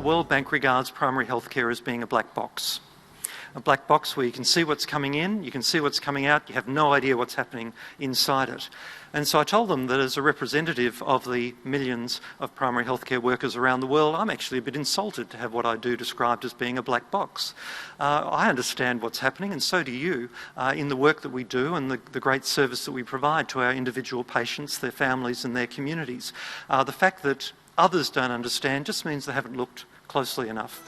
World Bank regards primary health care as being a black box. A black box where you can see what's coming in, you can see what's coming out, you have no idea what's happening inside it. And so I told them that as a representative of the millions of primary healthcare workers around the world, I'm actually a bit insulted to have what I do described as being a black box. I understand what's happening, and so do you, in the work that we do and the great service that we provide to our individual patients, their families and their communities. The fact that others don't understand just means they haven't looked closely enough.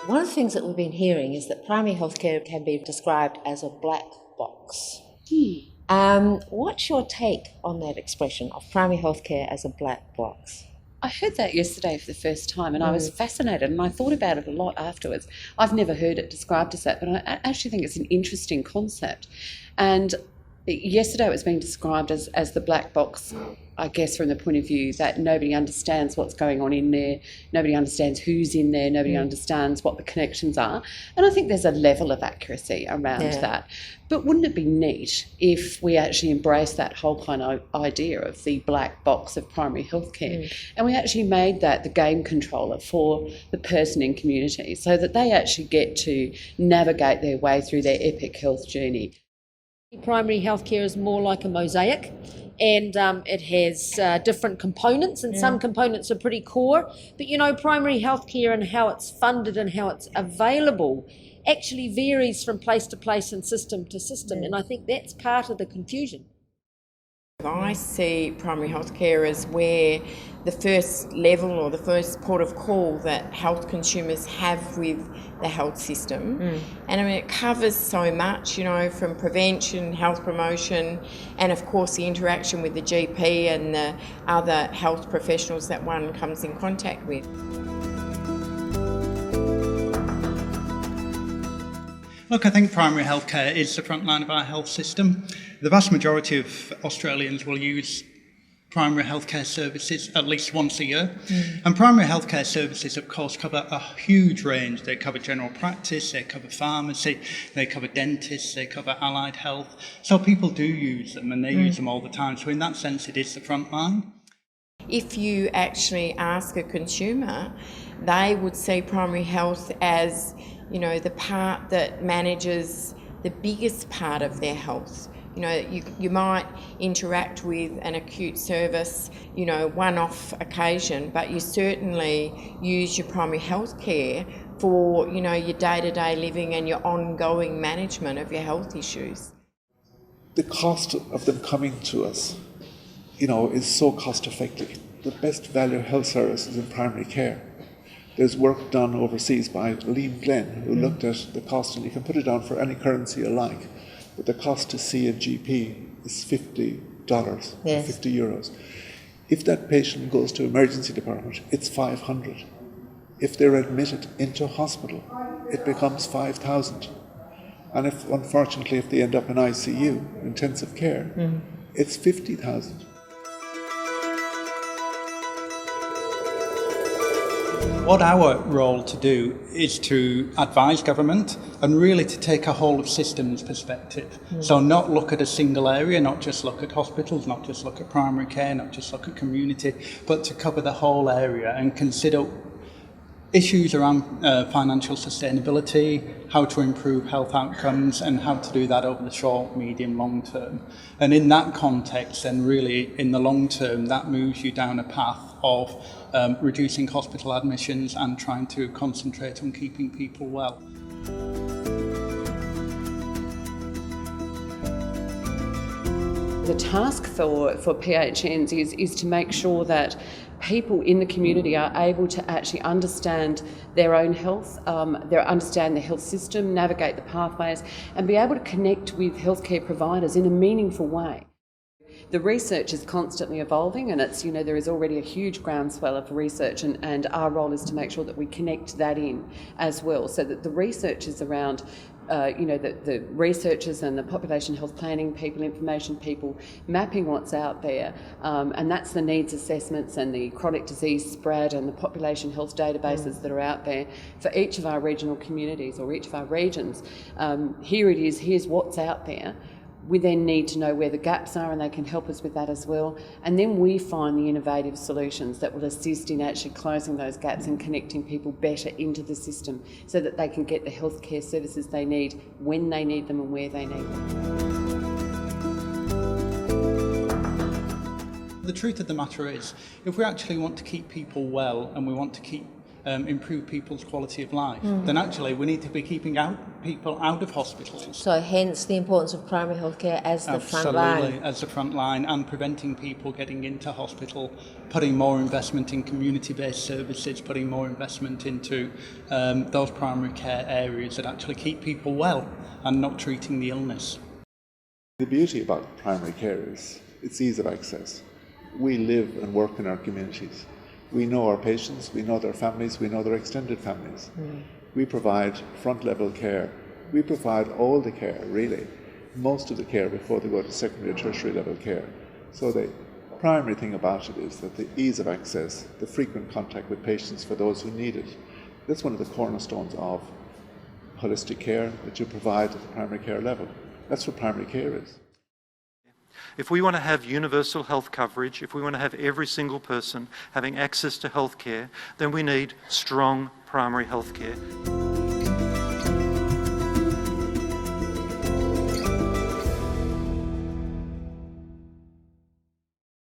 One of the things that we've been hearing is that primary healthcare can be described as a black box. What's your take on that expression of primary healthcare as a black box? I heard that yesterday for the first time, and I was fascinated, and I thought about it a lot afterwards. I've never heard it described as that, but I actually think it's an interesting concept. And yesterday it was being described as the black box, I guess, from the point of view that nobody understands what's going on in there, nobody understands who's in there, nobody understands what the connections are. And I think there's a level of accuracy around that. But wouldn't it be neat if we actually embraced that whole kind of idea of the black box of primary healthcare, and we actually made that the game controller for the person in community so that they actually get to navigate their way through their epic health journey. Primary healthcare is more like a mosaic, and it has different components, and some components are pretty core. But you know, primary healthcare and how it's funded and how it's available actually varies from place to place and system to system, and I think that's part of the confusion. I see primary health care as where the first level or the first port of call that health consumers have with the health system. And I mean, it covers so much, you know, from prevention, health promotion, and of course the interaction with the GP and the other health professionals that one comes in contact with. Look, I think primary healthcare is the front line of our health system. The vast majority of Australians will use primary healthcare services at least once a year. And primary healthcare services, of course, cover a huge range. They cover general practice, they cover pharmacy, they cover dentists, they cover allied health. So people do use them, and they use them all the time. So in that sense, it is the front line. If you actually ask a consumer, they would see primary health as, you know, the part that manages the biggest part of their health. You know, you might interact with an acute service, you know, one-off occasion, but you certainly use your primary health care for, you know, your day-to-day living and your ongoing management of your health issues. The cost of them coming to us, you know, is so cost effective. The best value health service is in primary care. There's work done overseas by Liam Glenn, who looked at the cost, and you can put it down for any currency you like, but the cost to see a GP is $50, €50. If that patient goes to emergency department, it's $500. If they're admitted into hospital, it becomes $5,000. And if, unfortunately, if they end up in ICU, intensive care, it's $50,000. What our role to do is to advise government and really to take a whole of systems perspective. So not look at a single area, not just look at hospitals, not just look at primary care, not just look at community, but to cover the whole area and consider issues around financial sustainability, how to improve health outcomes, and how to do that over the short, medium, long term. And in that context, then really in the long term, that moves you down a path of reducing hospital admissions and trying to concentrate on keeping people well. The task for PHNs is to make sure that people in the community are able to actually understand their own health, understand the health system, navigate the pathways, and be able to connect with healthcare providers in a meaningful way. The research is constantly evolving, and it's, you know, there is already a huge groundswell of research, and our role is to make sure that we connect that in as well, so that the research is around the researchers and the population health planning people, information people, mapping what's out there, and that's the needs assessments and the chronic disease spread and the population health databases that are out there for each of our regional communities or each of our regions. Here it is, here's what's out there. We then need to know where the gaps are, and they can help us with that as well. And then we find the innovative solutions that will assist in actually closing those gaps and connecting people better into the system so that they can get the healthcare services they need when they need them and where they need them. The truth of the matter is, if we actually want to keep people well and we want to keep improve people's quality of life, then actually we need to be keeping people out of hospitals. So hence the importance of primary healthcare as the front line. Absolutely, as the front line, and preventing people getting into hospital, putting more investment in community-based services, putting more investment into those primary care areas that actually keep people well and not treating the illness. The beauty about primary care is its ease of access. We live and work in our communities. We know our patients, we know their families, we know their extended families. We provide front-level care. We provide all the care, really, most of the care before they go to secondary or tertiary level care. So the primary thing about it is that the ease of access, the frequent contact with patients for those who need it, that's one of the cornerstones of holistic care that you provide at the primary care level. That's what primary care is. If we want to have universal health coverage, if we want to have every single person having access to health care, then we need strong primary health care.